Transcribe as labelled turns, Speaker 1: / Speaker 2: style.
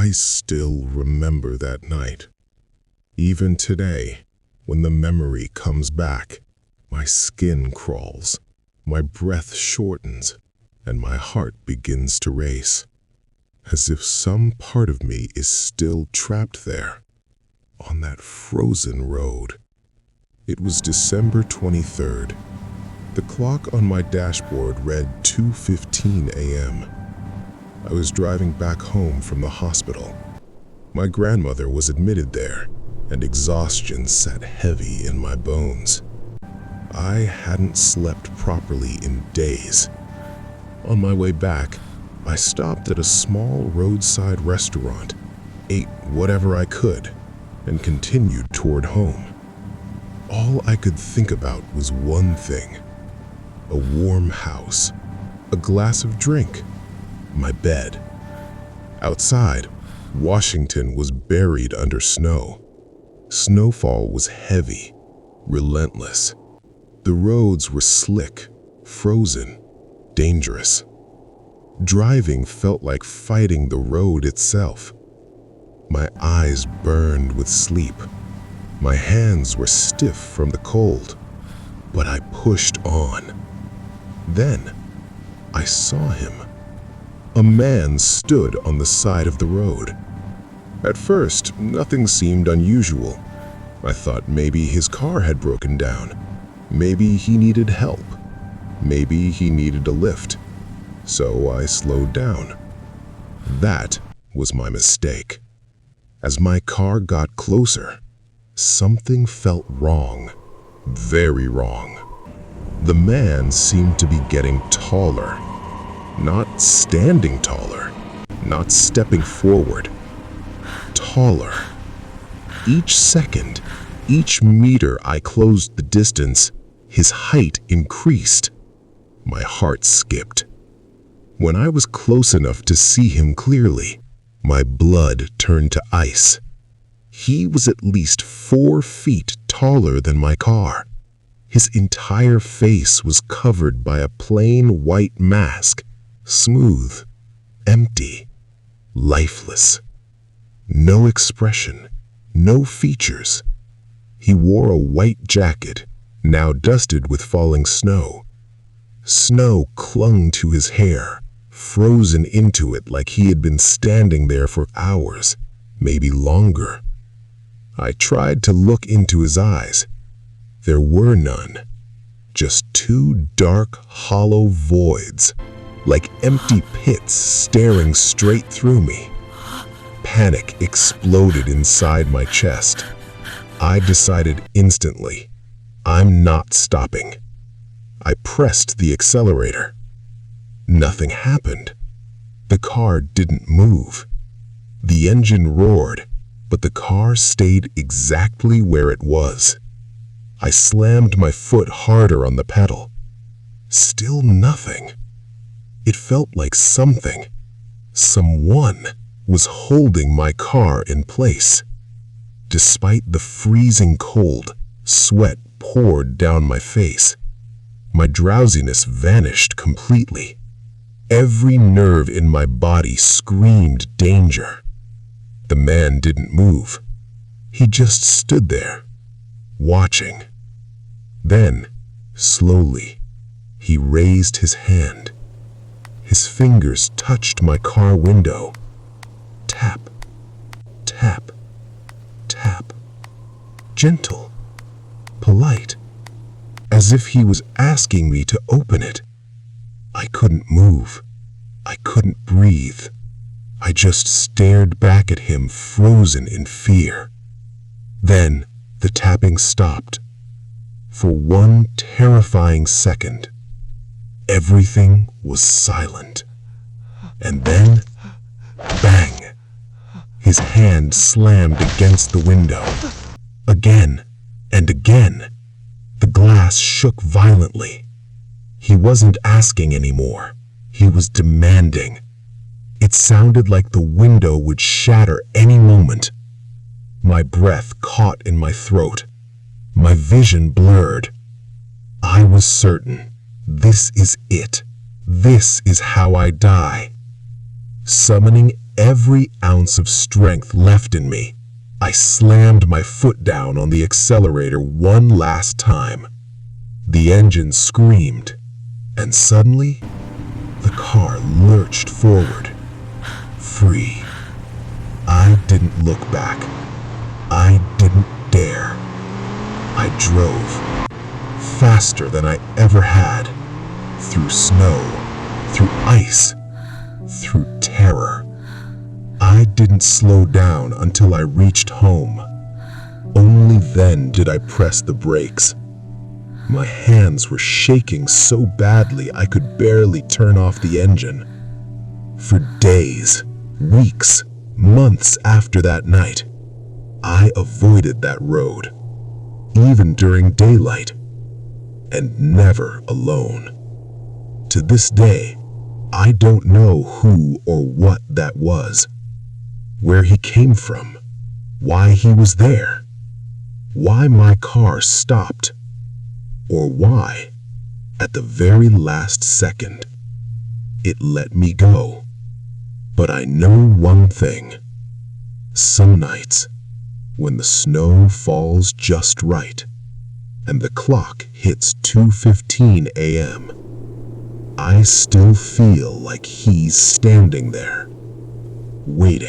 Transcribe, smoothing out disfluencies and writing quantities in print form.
Speaker 1: I still remember that night. Even today, when the memory comes back, my skin crawls, my breath shortens, and my heart begins to race, as if some part of me is still trapped there, on that frozen road. It was December 23rd. The clock on my dashboard read 2:15 a.m. I was driving back home from the hospital. My grandmother was admitted there, and exhaustion sat heavy in my bones. I hadn't slept properly in days. On my way back, I stopped at a small roadside restaurant, ate whatever I could, and continued toward home. All I could think about was one thing: a warm house, a glass of drink, my bed. Outside, Washington was buried under snow. Snowfall was heavy, relentless. The roads were slick, frozen, dangerous. Driving felt like fighting the road itself. My eyes burned with sleep. My hands were stiff from the cold, but I pushed on. Then, I saw him. A man stood on the side of the road. At first, nothing seemed unusual. I thought maybe his car had broken down. Maybe he needed help. Maybe he needed a lift. So I slowed down. That was my mistake. As my car got closer, something felt wrong. Very wrong. The man seemed to be getting taller. Not standing taller. Not stepping forward. Taller. Each second, each meter I closed the distance, his height increased. My heart skipped. When I was close enough to see him clearly, my blood turned to ice. He was at least 4 feet taller than my car. His entire face was covered by a plain white mask, smooth, empty, lifeless. No expression, no features. He wore a white jacket, now dusted with falling snow. Snow clung to his hair, frozen into it like he had been standing there for hours, maybe longer. I tried to look into his eyes. There were none, just 2 dark, hollow voids, like empty pits staring straight through me. Panic exploded inside my chest. I decided instantly, I'm not stopping. I pressed the accelerator. Nothing happened. The car didn't move. The engine roared, but the car stayed exactly where it was. I slammed my foot harder on the pedal. Still nothing. It felt like something, someone, was holding my car in place. Despite the freezing cold, sweat poured down my face. My drowsiness vanished completely. Every nerve in my body screamed danger. The man didn't move. He just stood there, watching. Then, slowly, he raised his hand. His fingers touched my car window. Tap, tap, tap. Gentle, polite, as if he was asking me to open it. I couldn't move. I couldn't breathe. I just stared back at him, frozen in fear. Then the tapping stopped. For one terrifying second, everything was silent. And then, bang! His hand slammed against the window. Again and again. The glass shook violently. He wasn't asking anymore. He was demanding. It sounded like the window would shatter any moment. My breath caught in my throat. My vision blurred. I was certain. This is it. This is how I die. Summoning every ounce of strength left in me, I slammed my foot down on the accelerator one last time. The engine screamed, and suddenly, the car lurched forward, free. I didn't look back. I didn't dare. I drove, faster than I ever had, through snow, through ice, through terror. I didn't slow down until I reached home. Only then did I press the brakes. My hands were shaking so badly I could barely turn off the engine. For days, weeks, months after that night, I avoided that road, even during daylight, and never alone. To this day, I don't know who or what that was, where he came from, why he was there, why my car stopped, or why, at the very last second, it let me go. But I know one thing. Some nights, when the snow falls just right, and the clock hits 2:15 a.m., I still feel like he's standing there, waiting.